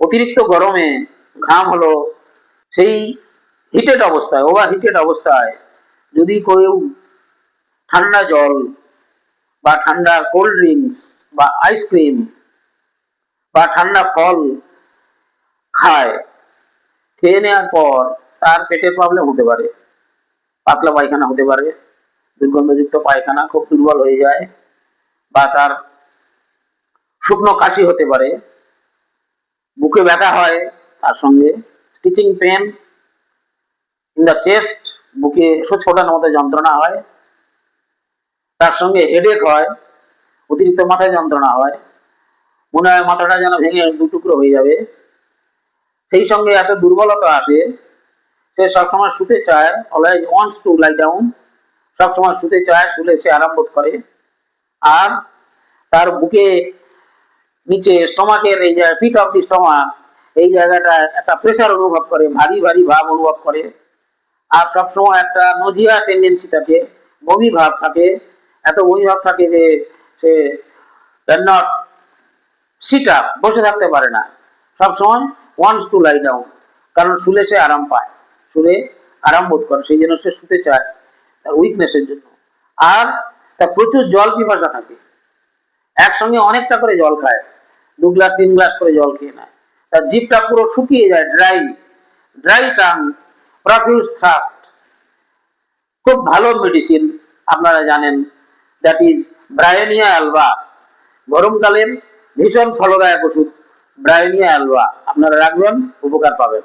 অতিরিক্ত গরমে ঘাম হলো, সেই হিটেড অবস্থায়, ওভার হিটেড অবস্থায় যদি কেউ ঠান্ডা জল বা ঠান্ডা কোল্ড ড্রিঙ্কস বা আইসক্রিম বা ঠান্ডা ফল খায়, খেয়ে নেওয়ার পর তার পেটের প্রবলেম হতে পারে, পাতলা পায়খানা হতে পারে, দুর্গন্ধযুক্ত পায়খানা, খুব দুর্বল হয়ে যায়, বা তার শুকনো কাশি হতে পারে, বুকে ব্যথা হয়, তার সঙ্গে stitching pain in the chest, বুকে সুচ ফোটানোর মতো যন্ত্রণা হয়, তার সঙ্গে হেডেক হয়, অতিরিক্ত মাথায় যন্ত্রণা হয়, মনে হয় মাথাটা যেন ভেঙে দু টুকরো হয়ে যাবে, সেই সঙ্গে এত দুর্বলতা আসে, সে সবসময় শুতে চায়, always wants to lie down, সবসময় শুতে চায়, শুলে সে আরাম বোধ করে, আর তার বুকে নিচে স্টমাকের এই যে পিট অফ দি স্টমাক, এই জায়গাটা একটা প্রেসার অনুভব করে, ভারী ভারী ভাব অনুভব করে, আর সবসময় একটা নজিয়া টেন্ডেন্সি থাকে, বমি ভাব থাকে, এত বমি ভাব থাকে যে সে ক্যান নট সিট আপ, বসে থাকতে পারে না, সবসময় ওয়ান্টস টু লাই ডাউন, কারণ শুলে সে আরাম পায়, শুলে আরাম বোধ করে, সেই জন্য সে শুতে চায়, তার উইকনেসের জন্য। আর তার প্রচুর জল পিপাসা থাকে, একসঙ্গে অনেকটা করে জল খায়, 2 গ্লাস 3 গ্লাস করে জল খেয়ে নেয়, তার জিভটা পুরো শুকিয়ে যায়, ড্রাই টাং, প্রফিউজ থ্রাস্ট। খুব ভালো মেডিসিন আপনারা জানেন, দ্যাট ইজ ব্রায়োনিয়া অ্যালবা, গরমকালের ভীষণ ফলদায়ক ওষুধ ব্রায়োনিয়া অ্যালবা, আপনারা রাখবেন, উপকার পাবেন।